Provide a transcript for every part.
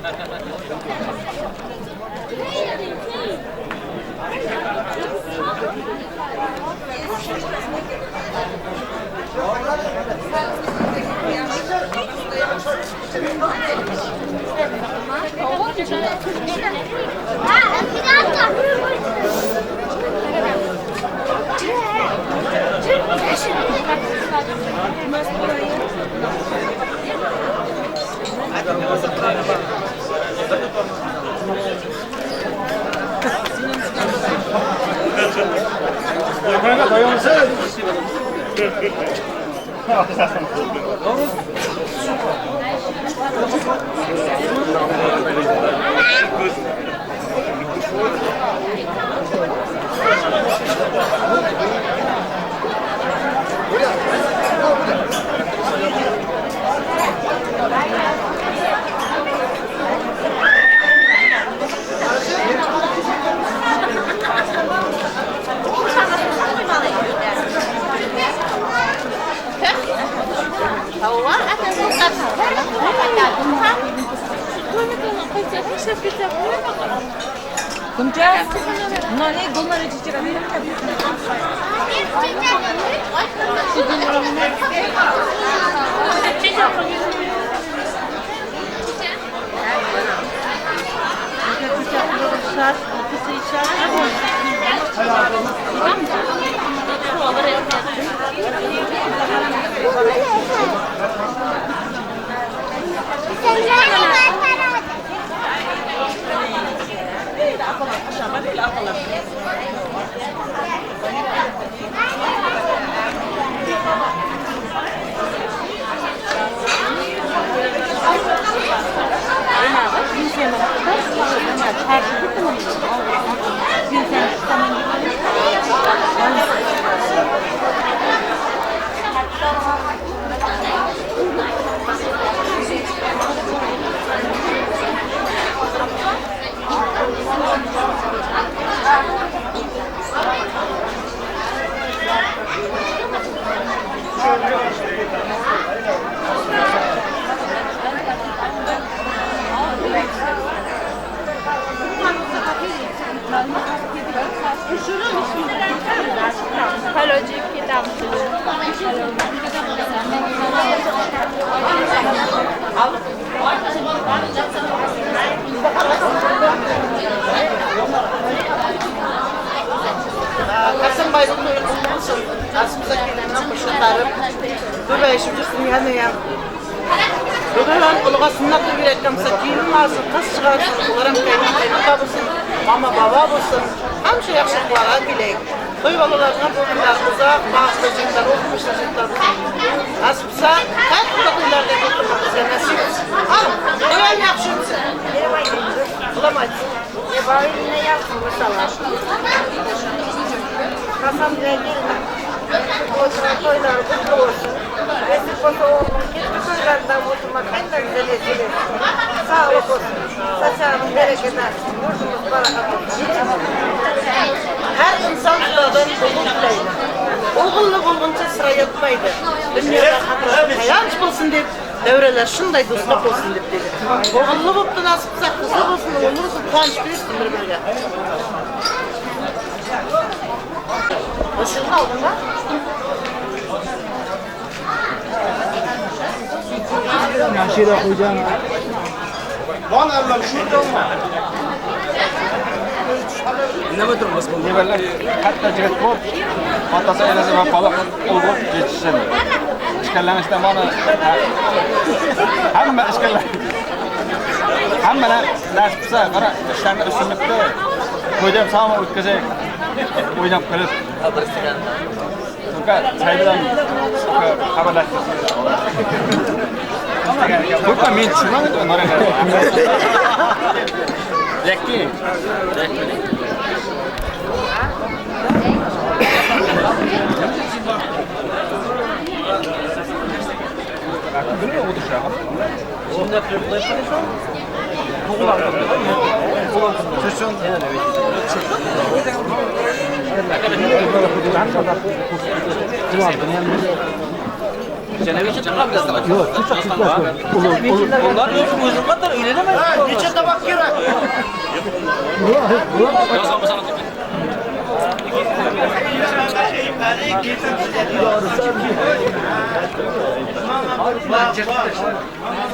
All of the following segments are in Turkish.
Kanka dayanırsana. Kumca, bunlar ne? Bunları çiçek alayım mı? Hello, GP down. Kasım bayramı uygun olsun. Aslında kendimden koşullarım. Bu beşimcisini yanıya. Bugün olgasından da bir eklemse kimin alsın, kız çıkarsın, ularım kayın babısın, mama baba bulsun. Hem şey yakışıklara dilek. Toy balalarına bulunlar, uzak, bağışlayacaklar, okumuşlayacaklar. Nasipsa, her kutaklılarda oturmak bize nasip. Al, öyle yakışıksın. Bulamayız. Bari ne yapsın mesela? Kasam zengin. Toylar kutlu olsun. Vesikosu olsun. Kendi toylarından oturmak en de güzel esilir. Sağlık olsun. Saçağının bereket versin. Yurdumuz barakat olsun. Her insan sıradan bulun dileydi. Oğullu bulunca sıra yatmaydı. Dünyada hayaç olsun deyip, devreler şunday dostluk olsun deyip dedi. Oğullu buldu nasipse kızlık olsun, olursun, tanış büyüksün birbirine. Işığını aldın mı? Şuraya koyacağım. Bana ablam şurada olma. Nima turibmiz bu? Nevalar katta jigit bo'lib, otasi enasi va paloq o'lib ketishsin. Ishkallanishdan mana hamma ishkallan. Hammani nasib qilsa, qara ishlarni ustunlikda qo'ydim sog'ma o'tkazaylik. O'ynab qilib. Turka çay bilan xabarlashdi. Turka men tushunmadim Noraga. Yakki. Bilmiyor musun dışarı? Şimdi yapıyorsun. Sesyon. Cenab-ı çıkar biraz. Yok, çıkacak. Onlar özün kadar öğrenemez. Neçe tabak gerek?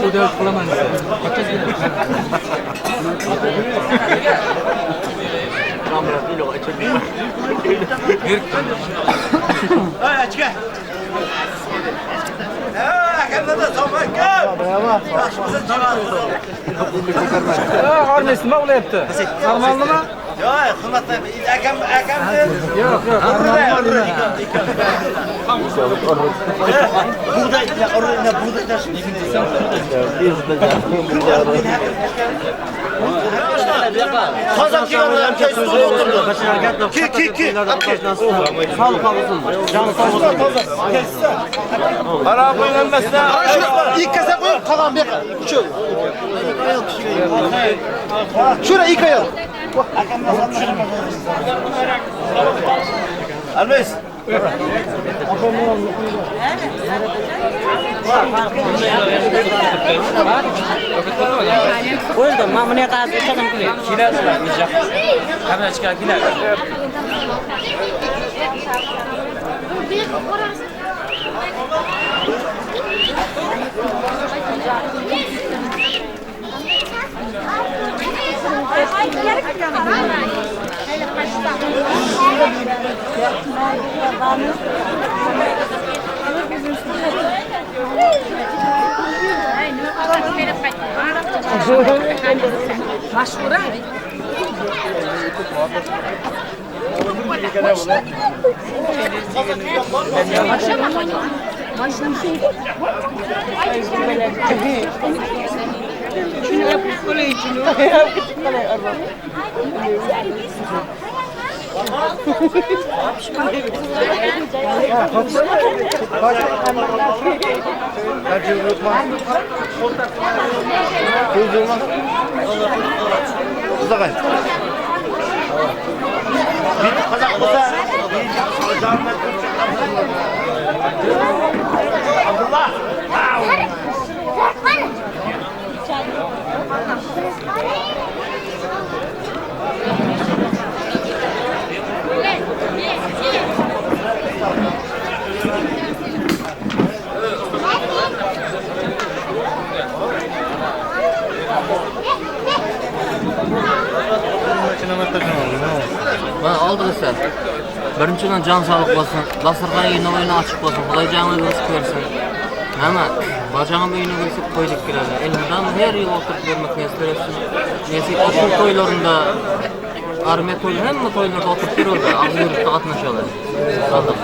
Ödül kılamayız. Kardeşim ne yaptı? Sarmallı mı? Yok, hırmatla. Akam. Yok. Buğday, orada buğday taşı. Kazan kilogram kesti oturdu. Ki. Sağlık olsun. Canı sağ olsun. Para koyulmasına. İlk kese koyup kalan bir. Şuraya ilk ayal. Almayız. Oldu, mamune gazı kadın kılıyor. Kiler çıkarmayacak. Kamera çıkar kiler. Maşhura. Uzakay. Bir kazak olsa Abdullah. Ben aldınız sen. Birinchidan can sağlık olsun. Dasturxon yeni oyunu açık olsun. Xudoy canını o'sib ko'rsin. Hamma bajağın oyunu o'sib qo'ydik kiradi. Elimdan her yıl oturup vermek istiyorsun. Neyse oturup toylarında armiya toyları hamma toylarda oturup veriyordu. Ağzıyırıqda qatnaşıyorlar. Aldım.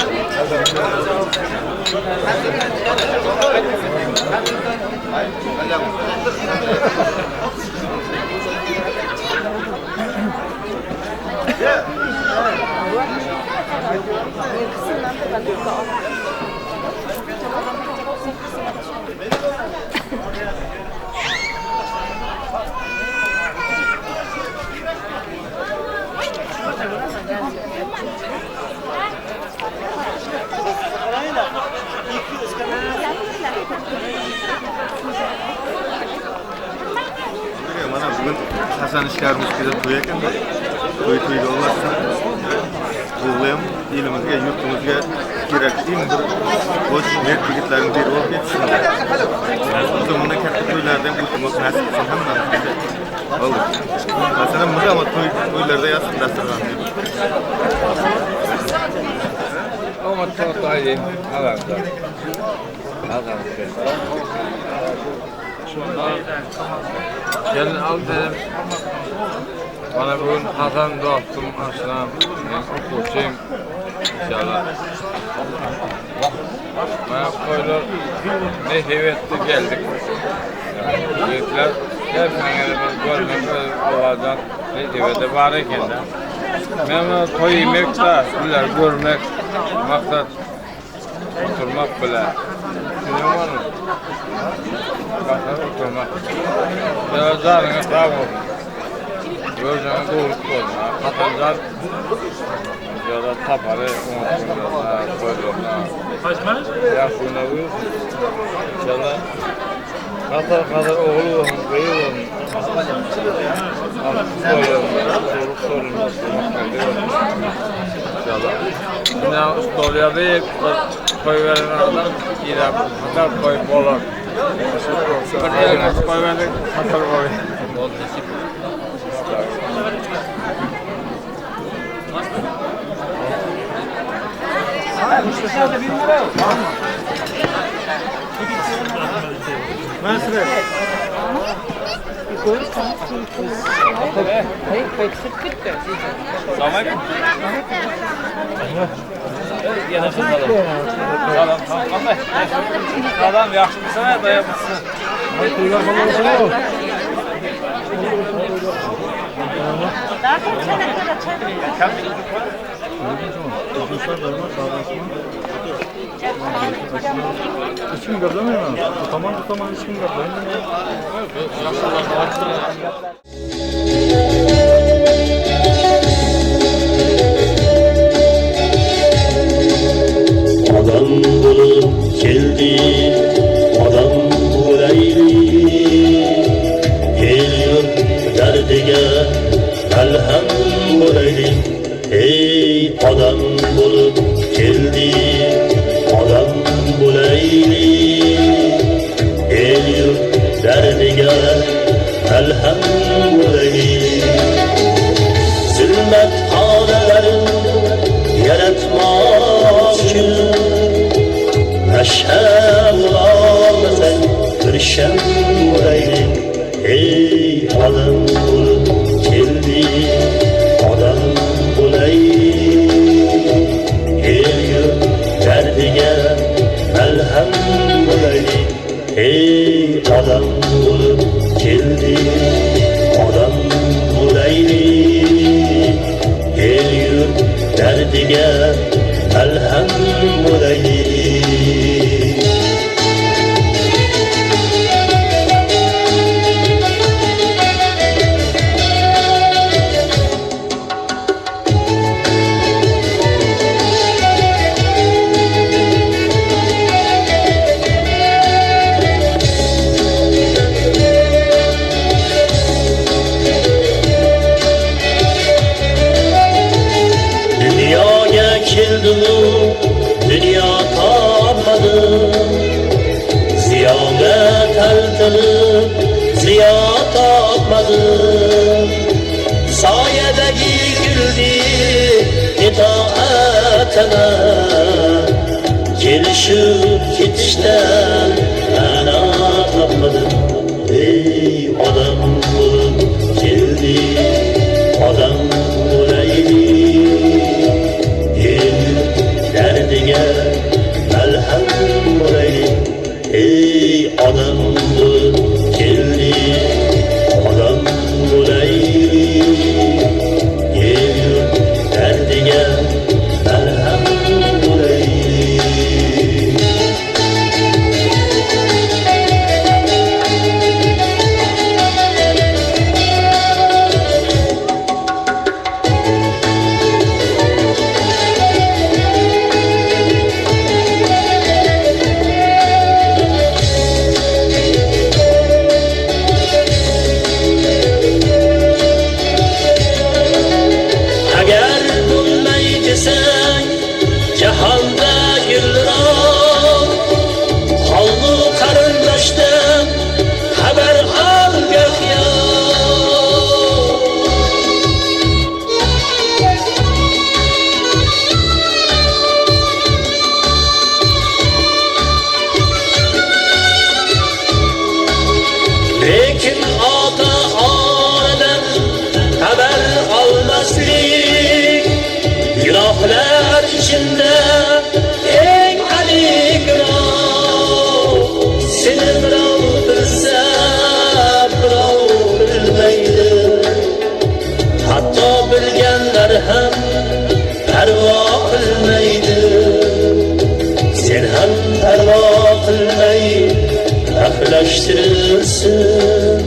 Mana bugun Hasan ishlarimiz kelib to'y ekan. To'yda olmasa bu ham elimizga, yurtimizga kerak eng bir o'z yigitlarni berib olib ketishdi. Bundan katta to'ylardan o'tmoq nasib qilsin hammamizga. Oldu. Masalan, biz ham to'ylarda yasın dasturxon deb. Ama to'ydi, alanda. Gelin al dedim. Bana bugün Hasan dostum, Aslan, ben okuyacağım inşallah. Bana koylar ne hevetli geldik. Büyükler hepsine görmek ovadan ne heveti var iken de. Ben toy yemek de, bunlar görmek, maksat oturmak bile. Düşünüyor musun? Bakın oturmak. Gözlerine sağ olun. Özünü doğruq koyma. Katancar ya da taparı unutmayın. Koyduğuna. Yaşına uyuz. Ya da kadar oğlu olun, beyi olun. Koyduğuna. Doğruq sorulmaz. İnşallah. Storyada koy veren adam yine kadar koy bolar. Bir eline koy verdik, hasar koy. Adam yaxşımısın, dayanmışsın. Hiç kim kaplamıyor mu? Tamam hiç kim kaplamıyor. Adam bulup geldi, adam bulaylı. El yurt derdige melhem bulaylı. Ey adam bulup geldi, adam bulaylı. El yurt derdige melhem bulaylı. Zulmet hanelerin yaratmak için meşhem olamazsan kırşem olayım. Ey adam bulup geldi, adam olayım. El yurt derdine melhem olayım. Ey adam bulup geldi, adam olayım. El yurt derdine melhem olayım. Dünyaya keldim, dünya tapmadım. Ziyamet eltılıp, ziya tapmadım. Sayedeki güldü itaatime. Gelişip gitişten ana tapmadım. Ey adam bulup geldi, adam bulaydı. Derdine melhem olayım. Ey adam bulup geldi, adam bulayım. Derdine melhem olayım. Cahanda gülram, hallı karındaştım, haber al gökya. Lekin ata aneden haber almasın. Günahlar içinde en ali günah. Seni bırak bilse bırak bilmeydi. Hatta bilgenler hem perva bilmeydi. Sen hem perva bilmeyi yaklaştırırsın.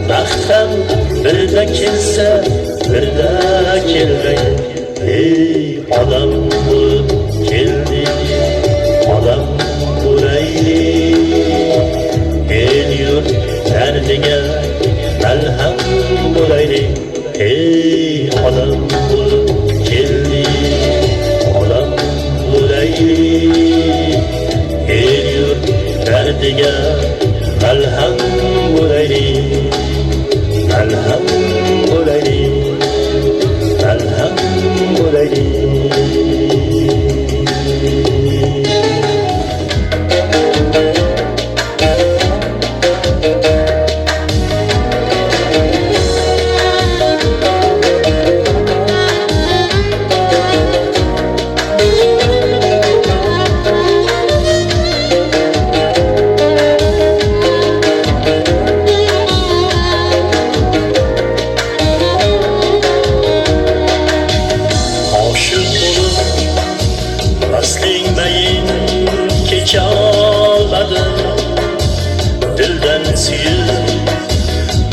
baxt ham birda kelsa birda kelmaydi. Ey odam bo'lib keldik, odam bo'laylik, el yurt dardiga malham bo'laylik. Ey odam bo'lib keldik, odam bo'laylik, el yurt dardiga malham bo'laylik, malham bo'laylik, malham bo'laylik. Dildan suyib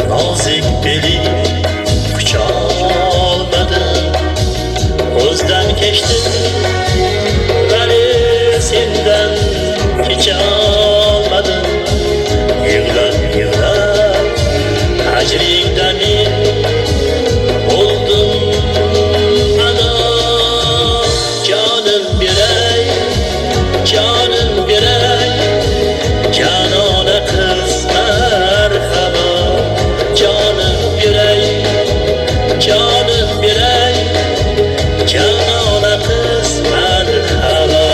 nozik beli qucholmadi. O'zdan kechdim vali sendan kecholmadim. Yig'lab yig'lab hajringdan men o'ldim ana. Jonim beray, jonim beray, canona qiz marhaba. Jonim beray, jonim beray, canona qiz marhaba.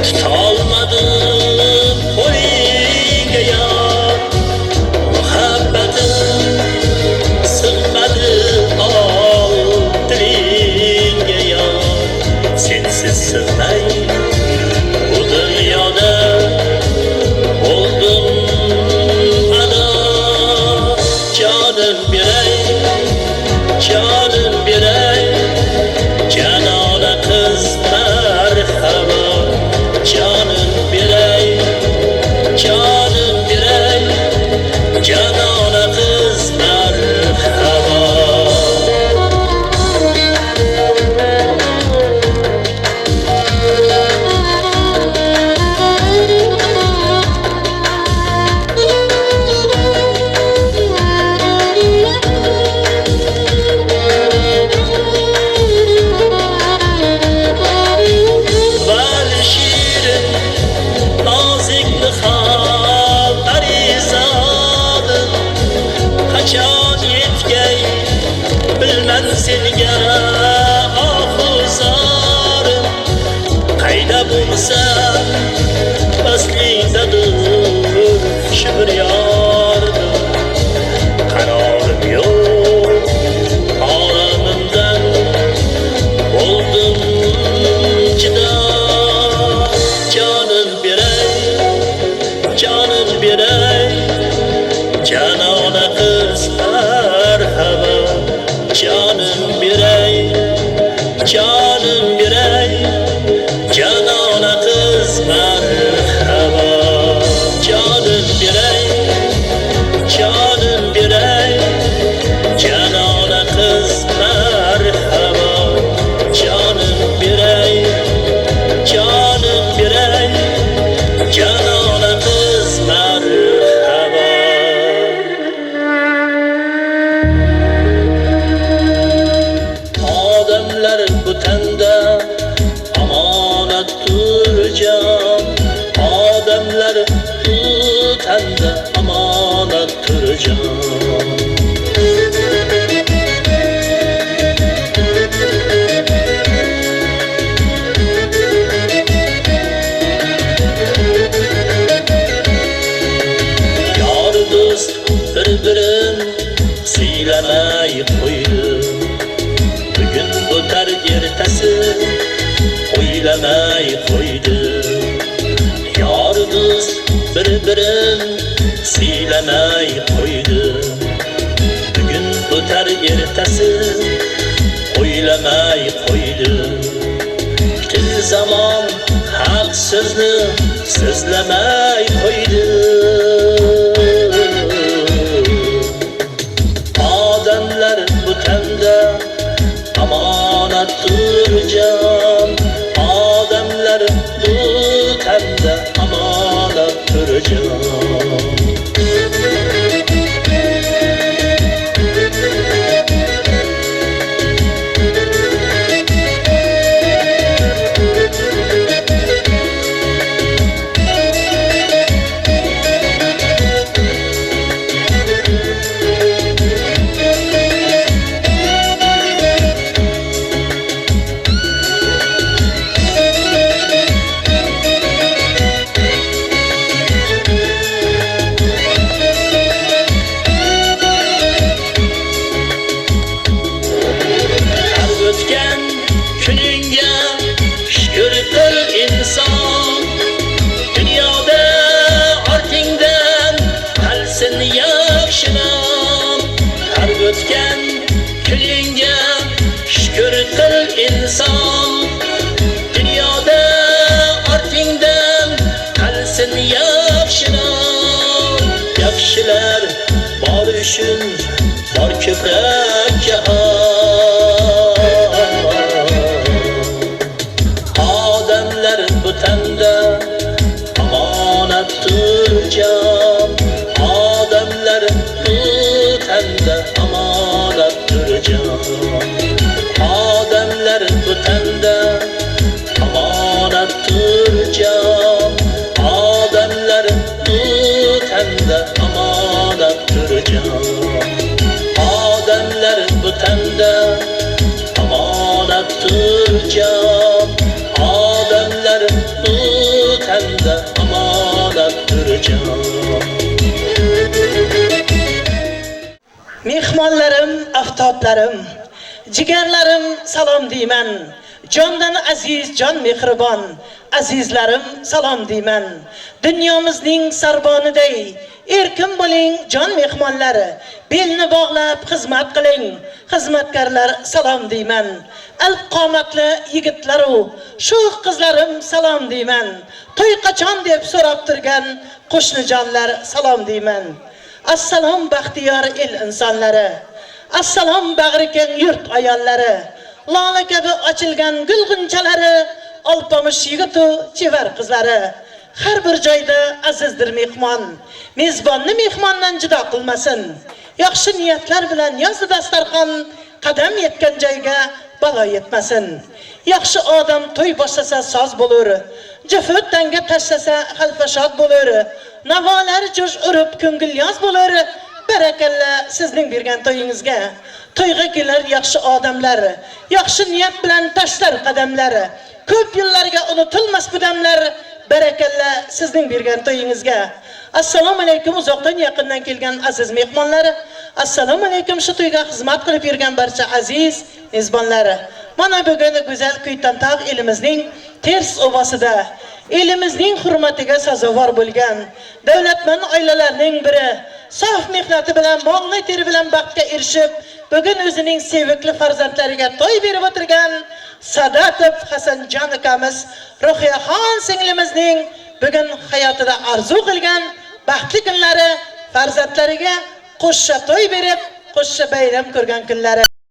Tutolmadim qo'lingga yor, muhabbatim sig'madi ol dilingga yor. Sensiz sig'may bu dunyoda o'ldim ana. Jonim beray, jonim beray, canona qiz marhaba. Jonim beray, jonim beray, canona qiz marhaba. Qachon yetgay bilman senga oxuzorim. Qayda bo'lsa paslingdadir shibir yordim. Qanorim yo'q olamimdan bo'ldim judo. Jonim beray, jonim beray, canona qiz marhaba. Jonim beray, jonim beray, canona qiz marhaba. Jonim beray, jonim beray, canona qiz marhaba. Jonim beray, jonim beray, canona qiz marhaba. Odamlar bu tanda omonatdir jon. Odamlar bu tanda omonatdir jon. Yor do'st bir-birin siylamay qo'ydi. Bugun o'tar ertasi o'ylamay qo'ydi. Yor do'st bir-birin siylamay qo'ydi. Bugun o'tar ertasi o'ylamay qo'ydi. Til zamon haq so'zni so'zlamay qo'ydi. Odamlar bu tanda amonatdir jon. Odamlar bu tanda amonatdir jon. İnsan dünyada ortingdan qalsin yaxshilar. Yaxshilar bor uchun bor ko'proq jahon. Odamlar bu tanda amonatdir jon. Odamlar bu tanda amonatdir jon. Odamlar bu tanda amonatdir jon. Odamlar bu tanda amonatdir jon. Odamlar bu tanda amonatdir jon. Odamlar bu tanda amonatdir jon. Mehmonlarim, aftoblarim, jigarlarim salom deyman. Jondan aziz, jon mehribon, azizlarim salom deyman. Dunyomizning sarboniday erkin bo'ling jon mehmonlari. Belni bog'lab xizmat qiling, xizmatkorlar salom deyman. Alp qomatli yigitlar u, sho'x qizlarim salom deyman. To'y qachon deb so'rab turgan qo'shnijonlar salom deyman. Assalom baxtiyor el insonlari. Assalom bag'ri keng yurt ayollari. Lola kabi ochilgan gul g'unchalari, olpomish yigitu chevar qizlari. Har bir joyda azizdir mehmon. Mezbonni mehmondan judo qilmasin. Yaxshi niyatlar bilan yozdi dasturxon, qadam yetgan joyga balo yetmasin. Yaxshi odam to'y boshlasa soz bo'lar. Jufut tanga tashlasa xalfashod bo'lar. Navolar jo'sh urib ko'ngil yoz bo'lar. Barakalla sizning bergan to'yingizga. To'yga kelar yaxshi odamlar, yaxshi niyat bilan tashlar qadamlari. Ko'p yillarga unutilmas bu damlar. Barakalla sizning bergan to'yingizga. Assalomu alaykum uzoqdan yaqindan kelgan aziz mehmonlar. Assalomu alaykum shu to'yga xizmat qilib yurgan barcha aziz mezbonlar. Mana bugun go'zal Kuytantog' elimizning ters ovosida elimizning hurmatiga sazovor bo'lgan davlatmand oilalarning biri sof mehnati bilan, mo'g'li teri bilan baxtga erishib, bugun o'zining sevimli farzandlariga to'y berib o'tirgan Sadatov Hasanjon akamiz Ruhiyaxon singlimizning bugun hayotida arzu qilgan baxtli kunlari, farzandlariga qo'shsha to'y berib, qo'shsha bayram ko'rgan kunlari.